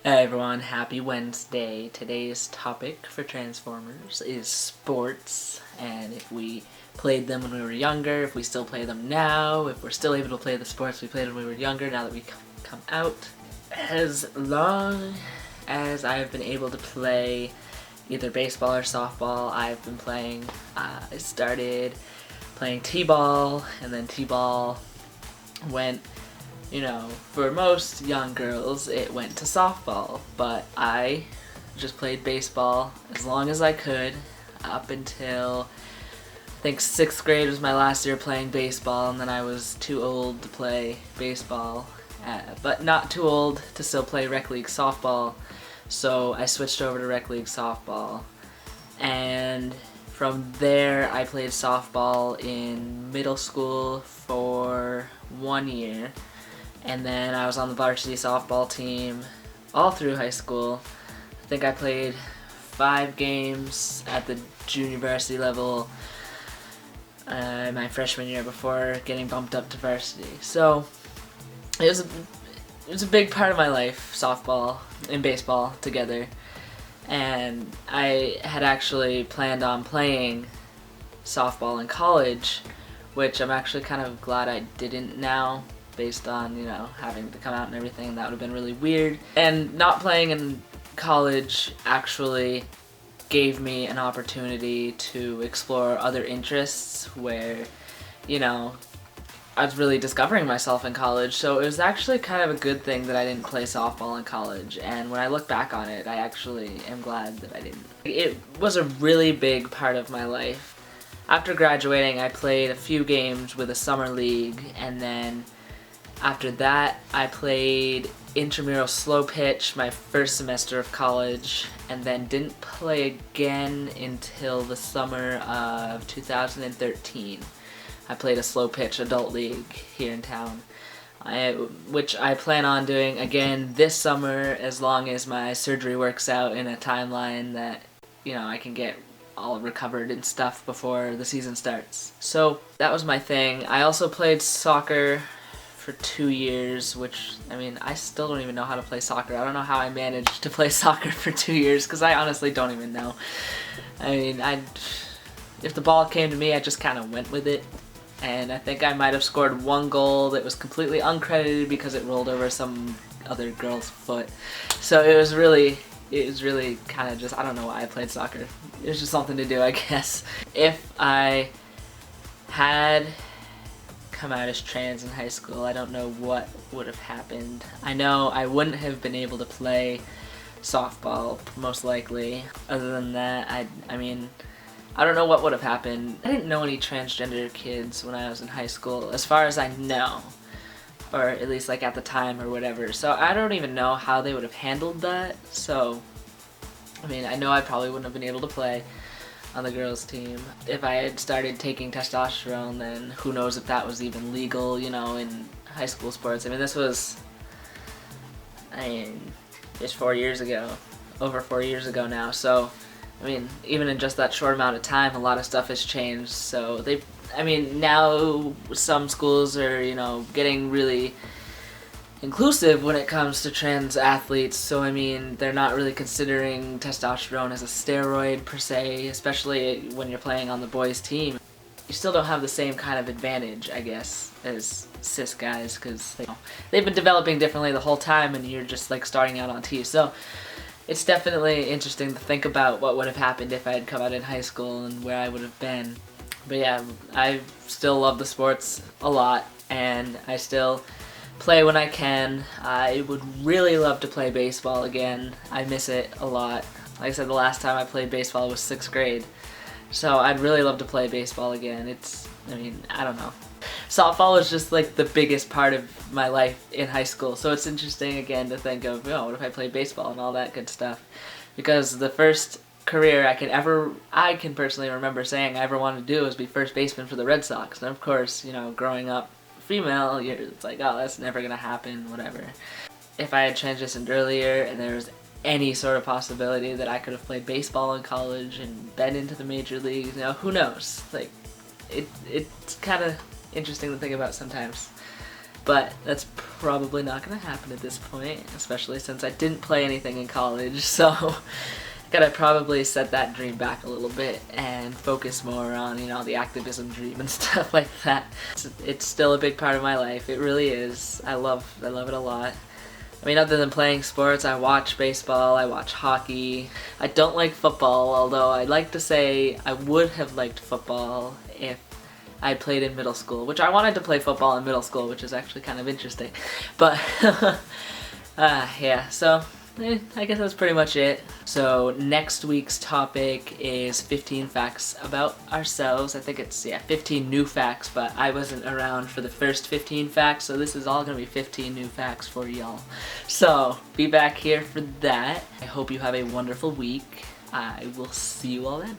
Hey everyone, happy Wednesday. Today's topic for Transformers is sports, and if we played them when we were younger, if we still play them now, if we're still able to play the sports we played when we were younger now that we come out. As long as I've been able to play either baseball or softball, I've been playing. I started playing t-ball, and then t-ball went, for most young girls, it went to softball, but I just played baseball as long as I could up until I think 6th grade was my last year playing baseball, and then I was too old to play baseball, but not too old to still play rec league softball, so I switched over to rec league softball, and from there I played softball in middle school for 1 year. And then I was on the varsity softball team all through high school. I think I played 5 games at the junior varsity level my freshman year before getting bumped up to varsity. So it was a big part of my life, softball and baseball together. And I had actually planned on playing softball in college, which I'm actually kind of glad I didn't now, based on, having to come out and everything. That would have been really weird. And not playing in college actually gave me an opportunity to explore other interests where, I was really discovering myself in college. So it was actually kind of a good thing that I didn't play softball in college. And when I look back on it, I actually am glad that I didn't. It was a really big part of my life. After graduating, I played a few games with a summer league, and then after that, I played intramural slow pitch my first semester of college, and then didn't play again until the summer of 2013. I played a slow pitch adult league here in town, which I plan on doing again this summer as long as my surgery works out in a timeline that, I can get all recovered and stuff before the season starts. So that was my thing. I also played soccer for 2 years, which, I still don't even know how to play soccer. I don't know how I managed to play soccer for 2 years, because I honestly don't even know. If the ball came to me, I just kind of went with it, and I think I might have scored 1 goal that was completely uncredited because it rolled over some other girl's foot. So it was really kind of just, I don't know why I played soccer. It was just something to do, I guess. If I had come out as trans in high school, I don't know what would have happened. I know I wouldn't have been able to play softball, most likely. Other than that, I don't know what would have happened. I didn't know any transgender kids when I was in high school, as far as I know. Or at least at the time or whatever. So I don't even know how they would have handled that. So, I know I probably wouldn't have been able to play on the girls' team. If I had started taking testosterone, then who knows if that was even legal, in high school sports. This was, just 4 years ago, over 4 years ago now. So, even in just that short amount of time, a lot of stuff has changed. So now some schools are, getting really inclusive when it comes to trans athletes, so they're not really considering testosterone as a steroid per se, especially when you're playing on the boys' team. You still don't have the same kind of advantage, I guess, as cis guys, because they've been developing differently the whole time, and you're just starting out on T. So it's definitely interesting to think about what would have happened if I had come out in high school and where I would have been. But yeah, I still love the sports a lot, and I still play when I can. I would really love to play baseball again. I miss it a lot. Like I said, the last time I played baseball was 6th grade. So I'd really love to play baseball again. I don't know. Softball was just the biggest part of my life in high school. So it's interesting again to think of, what if I played baseball and all that good stuff. Because the first career I can personally remember saying I ever wanted to do was be first baseman for the Red Sox. And of course, growing up female, it's oh, that's never gonna happen, whatever. If I had transitioned earlier and there was any sort of possibility that I could have played baseball in college and been into the major leagues, who knows? It's kind of interesting to think about sometimes. but that's probably not going to happen at this point, especially since I didn't play anything in college, so gotta probably set that dream back a little bit and focus more on, you know, the activism dream and stuff like that. It's still a big part of my life. It really is. I love it a lot. I mean, other than playing sports, I watch baseball, I watch hockey. I don't like football, although I'd like to say I would have liked football if I played in middle school, which I wanted to play football in middle school, which is actually kind of interesting. But, yeah, so I guess that's pretty much it. So next week's topic is 15 facts about ourselves. I think it's, 15 new facts, but I wasn't around for the first 15 facts, so this is all gonna be 15 new facts for y'all. So be back here for that. I hope you have a wonderful week. I will see you all then.